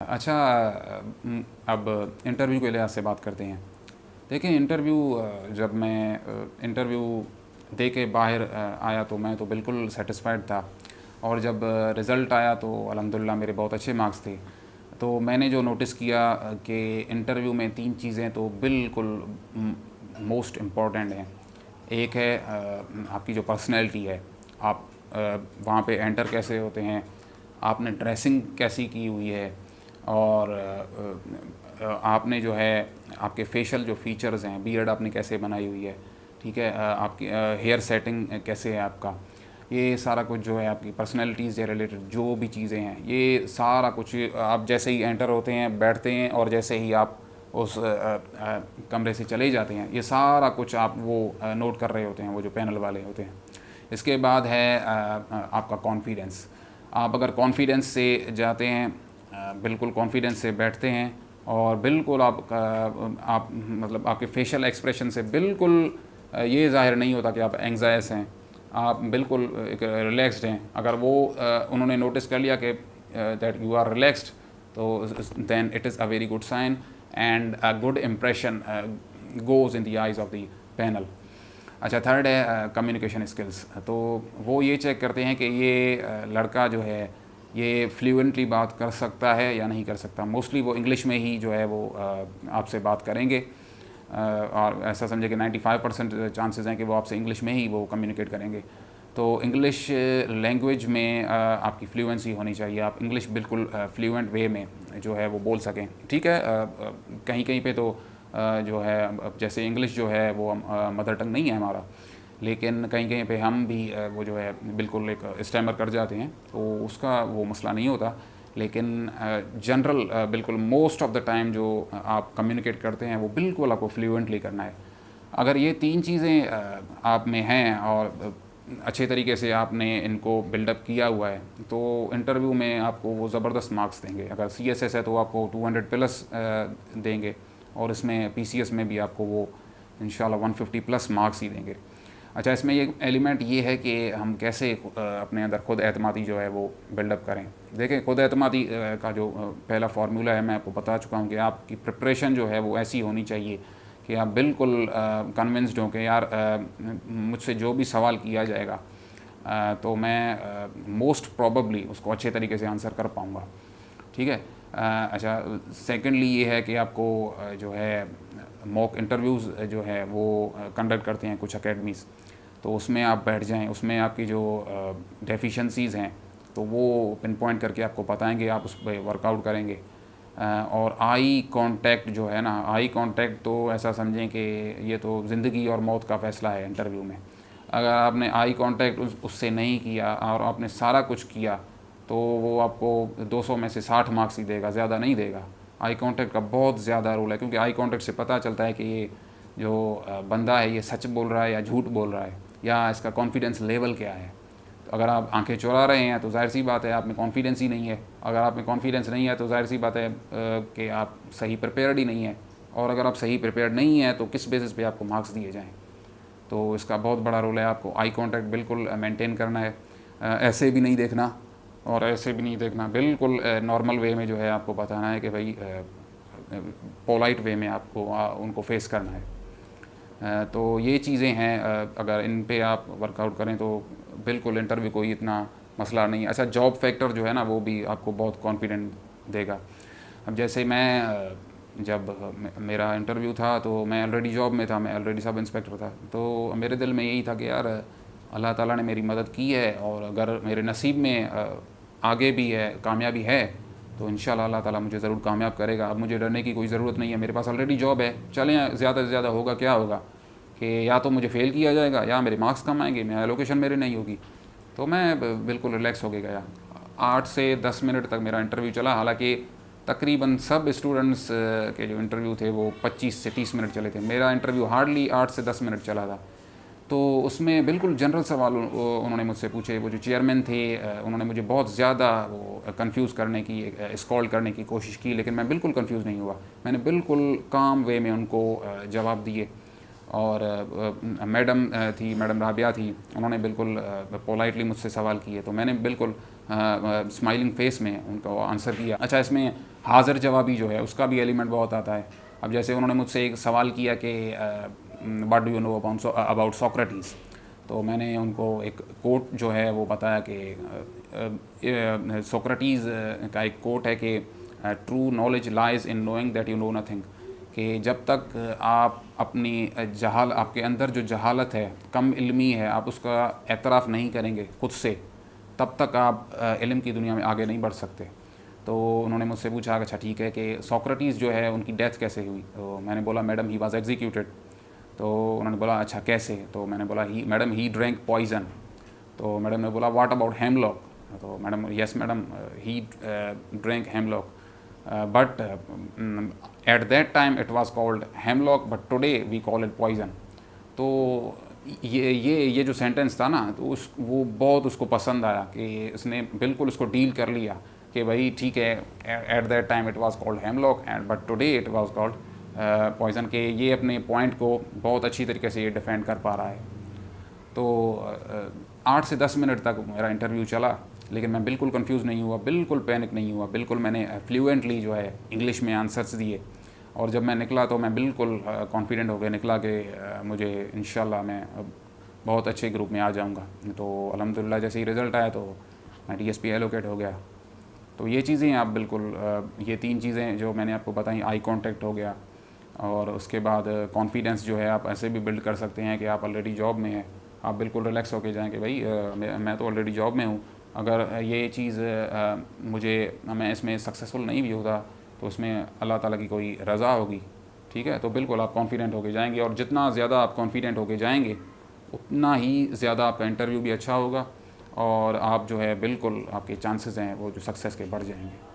अच्छा। अब इंटरव्यू के लिहाज से बात करते हैं। देखिए इंटरव्यू, जब मैं इंटरव्यू दे के बाहर आया तो मैं तो बिल्कुल सेटिस्फाइड था। और जब रिज़ल्ट आया तो अल्हम्दुलिल्लाह मेरे बहुत अच्छे मार्क्स थे। तो मैंने जो नोटिस किया कि इंटरव्यू में तीन चीज़ें तो बिल्कुल मोस्ट इम्पॉर्टेंट हैं। एक है आपकी जो पर्सनैलिटी है, आप वहाँ पे एंटर कैसे होते हैं, आपने ड्रेसिंग कैसी की हुई है, और आपने जो है आपके फेशियल जो फीचर्स हैं, बियर्ड आपने कैसे बनाई हुई है, ठीक है, आपकी हेयर सेटिंग कैसे है आपका, ये सारा कुछ जो है आपकी पर्सनैलिटी से रिलेटेड जो भी चीज़ें हैं, ये सारा कुछ आप जैसे ही एंटर होते हैं, बैठते हैं, और जैसे ही आप उस कमरे से चले जाते हैं, ये सारा कुछ आप वो नोट कर रहे होते हैं, वो जो पैनल वाले होते हैं। इसके बाद है आपका कॉन्फिडेंस। आप अगर कॉन्फिडेंस से जाते हैं, बिल्कुल कॉन्फिडेंस से बैठते हैं, और बिल्कुल आप मतलब आपके फेशियल एक्सप्रेशन से बिल्कुल ये ज़ाहिर नहीं होता कि आप एंग्जायस हैं, आप बिल्कुल एक रिलैक्स्ड हैं। अगर वो उन्होंने नोटिस कर लिया कि दैट यू आर रिलैक्स्ड, तो then it is a very good sign and a good impression goes in the eyes of the panel. अच्छा, थर्ड है कम्युनिकेशन स्किल्स। तो वो ये चेक करते हैं कि ये लड़का जो है ये फ्लुएंटली बात कर सकता है या नहीं कर सकता। मोस्टली वो इंग्लिश में ही जो है वो आपसे बात करेंगे, और ऐसा समझे कि 95% चांसेस हैं कि वो आपसे इंग्लिश में ही वो कम्युनिकेट करेंगे। तो इंग्लिश लैंग्वेज में आपकी फ्लुएंसी होनी चाहिए। आप इंग्लिश बिल्कुल फ्लुएंट वे में जो है वो बोल सकें। ठीक है, कहीं कहीं पे तो जो है अब जैसे इंग्लिश जो है वो मदर टंग नहीं है हमारा, लेकिन कहीं कहीं पे हम भी वो जो है बिल्कुल एक स्टैमर कर जाते हैं, तो उसका वो मसला नहीं होता। लेकिन जनरल बिल्कुल मोस्ट ऑफ द टाइम जो आप कम्युनिकेट करते हैं वो बिल्कुल आपको फ्लुएंटली करना है। अगर ये तीन चीज़ें आप में हैं और अच्छे तरीके से आपने इनको बिल्डअप किया हुआ है, तो इंटरव्यू में आपको वो ज़बरदस्त मार्क्स देंगे। अगर CSS है तो आपको 200 प्लस देंगे, और इसमें PCS में भी आपको वो इंशाल्लाह 150 प्लस मार्क्स ही देंगे। अच्छा, इसमें ये एलिमेंट ये है कि हम कैसे अपने अंदर खुद एतमादी जो है वो बिल्डअप करें। देखें, खुद एतमादी का जो पहला फार्मूला है मैं आपको बता चुका हूँ कि आपकी प्रिपरेशन जो है वो ऐसी होनी चाहिए कि आप बिल्कुल कन्विंस्ड हों कि यार मुझसे जो भी सवाल किया जाएगा तो मैं मोस्ट प्रोबेबली उसको अच्छे तरीके से आंसर कर पाऊँगा। ठीक है। अच्छा, सेकेंडली ये है कि आपको जो है मॉक इंटरव्यूज़ जो है वो कंडक्ट करते हैं कुछ अकेडमीज़, तो उसमें आप बैठ जाएं। उसमें आपकी जो डेफिशिएंसीज़ हैं तो वो पिन पॉइंट करके आपको बताएंगे, आप उस पर वर्कआउट करेंगे। और आई कांटेक्ट जो है ना, आई कांटेक्ट तो ऐसा समझें कि ये तो ज़िंदगी और मौत का फ़ैसला है इंटरव्यू में। अगर आपने आई कांटेक्ट उससे नहीं किया और आपने सारा कुछ किया, तो वो आपको 200 में से 60 मार्क्स ही देगा, ज़्यादा नहीं देगा। आई कांटेक्ट का बहुत ज़्यादा रोल है, क्योंकि आई कांटेक्ट से पता चलता है कि ये जो बंदा है ये सच बोल रहा है या झूठ बोल रहा है, या इसका कॉन्फिडेंस लेवल क्या है। तो अगर आप आंखें चुरा रहे हैं तो जाहिर सी बात है आप में कॉन्फिडेंस ही नहीं है। अगर आप में कॉन्फिडेंस नहीं है तो जाहिर सी बात है कि आप सही प्रिपेयर्ड ही नहीं है। और अगर आप सही प्रिपेयर्ड नहीं है तो किस बेसिस पे आपको मार्क्स दिए जाएँ। तो इसका बहुत बड़ा रोल है, आपको आई कांटेक्ट बिल्कुल मेंटेन करना है। ऐसे भी नहीं देखना और ऐसे भी नहीं देखना, बिल्कुल नॉर्मल वे में जो है आपको बताना है कि भाई पोलाइट वे में आपको उनको फेस करना है। तो ये चीज़ें हैं, अगर इन पे आप वर्कआउट करें तो बिल्कुल इंटरव्यू कोई इतना मसला नहीं है। अच्छा, जॉब फैक्टर जो है ना वो भी आपको बहुत कॉन्फिडेंट देगा। अब जैसे मैं जब मेरा इंटरव्यू था तो मैं ऑलरेडी जॉब में था, मैं ऑलरेडी सब इंस्पेक्टर था। तो मेरे दिल में यही था कि यार अल्लाह ताला ने मेरी मदद की है, और अगर मेरे नसीब में आगे भी है, कामयाबी है, तो इंशाल्लाह अल्लाह ताला मुझे ज़रूर कामयाब करेगा। अब मुझे डरने की कोई ज़रूरत नहीं है, मेरे पास ऑलरेडी जॉब है। चलें, ज़्यादा से ज़्यादा होगा क्या होगा कि या तो मुझे फ़ेल किया जाएगा या मेरे मार्क्स कम आएंगे, मैं एलोकेशन मेरे नहीं होगी। तो मैं बिल्कुल रिलैक्स हो के गया। 8 से 10 मिनट तक मेरा इंटरव्यू चला। हालांकि तकरीबन सब स्टूडेंट्स के जो इंटरव्यू थे वो 25 से 30 मिनट चले थे, मेरा इंटरव्यू हार्डली 8 से 10 मिनट चला था। तो उसमें बिल्कुल जनरल सवाल उन्होंने मुझसे पूछे। वो जो चेयरमैन थे उन्होंने मुझे बहुत ज़्यादा वो कंफ्यूज करने की, स्कॉल्ड करने की कोशिश की, लेकिन मैं बिल्कुल कंफ्यूज नहीं हुआ। मैंने बिल्कुल काम वे में उनको जवाब दिए। और मैडम थी, मैडम राबिया थी, उन्होंने बिल्कुल पोलाइटली मुझसे सवाल किए, तो मैंने बिल्कुल स्माइलिंग फेस में उनको आंसर किया। अच्छा, इसमें हाज़िर जवाबी जो है उसका भी एलिमेंट बहुत आता है। अब जैसे उन्होंने मुझसे एक सवाल किया कि what do you know about Socrates, तो मैंने उनको एक कोट जो है वो बताया कि सोक्रेटिस का एक कोट है कि true knowledge lies in knowing that you know nothing, कि जब तक आप अपनी आपके अंदर जो जहालत है, कम इल्मी है, आप उसका एतराफ़ नहीं करेंगे खुद से, तब तक आप इल्म की दुनिया में आगे नहीं बढ़ सकते। तो उन्होंने मुझसे पूछा अच्छा ठीक है कि सोक्रेटिस जो है उनकी डेथ कैसे हुई, तो मैंने बोला मैडम ही वाज एग्जीक्यूटेड। तो उन्होंने बोला अच्छा कैसे, तो मैंने बोला he madam he drank poison. तो मैडम ने बोला व्हाट अबाउट हेमलॉक, तो madam yes madam he drank hemlock but at that time it was called hemlock but today we call it poison. तो ये जो सेंटेंस था ना, तो उस वो बहुत उसको पसंद आया कि उसने बिल्कुल उसको डील कर लिया कि भाई ठीक है, at that time it was called hemlock and but today it was called poison, के ये अपने पॉइंट को बहुत अच्छी तरीके से ये डिफेंड कर पा रहा है। तो 8 से 10 मिनट तक मेरा इंटरव्यू चला, लेकिन मैं बिल्कुल कंफ्यूज नहीं हुआ, बिल्कुल पैनिक नहीं हुआ, बिल्कुल मैंने फ्लुएंटली जो है इंग्लिश में आंसर्स दिए। और जब मैं निकला तो मैं बिल्कुल कॉन्फिडेंट हो गया निकला कि मुझे इंशाल्लाह मैं बहुत अच्छे ग्रुप में आ जाऊंगा। तो अल्हम्दुलिल्लाह जैसे ही रिज़ल्ट आया तो मैं डीएसपी एलोकेट हो गया। तो ये चीज़ें आप बिल्कुल ये 3 चीज़ें जो मैंने आपको बताई, आई कांटेक्ट हो गया, और उसके बाद कॉन्फिडेंस जो है आप ऐसे भी बिल्ड कर सकते हैं कि आप ऑलरेडी जॉब में हैं, आप बिल्कुल रिलैक्स होके जाएं कि भाई मैं तो ऑलरेडी जॉब में हूँ, अगर ये चीज़ मैं इसमें सक्सेसफुल नहीं भी होता तो उसमें अल्लाह ताला की कोई रज़ा होगी, ठीक है। तो बिल्कुल आप कॉन्फिडेंट होके जाएंगे, और जितना ज़्यादा आप कॉन्फिडेंट होके जाएंगे उतना ही ज़्यादा आपका इंटरव्यू भी अच्छा होगा, और आप जो है बिल्कुल आपके चांसेस हैं वो जो सक्सेस के बढ़ जाएंगे।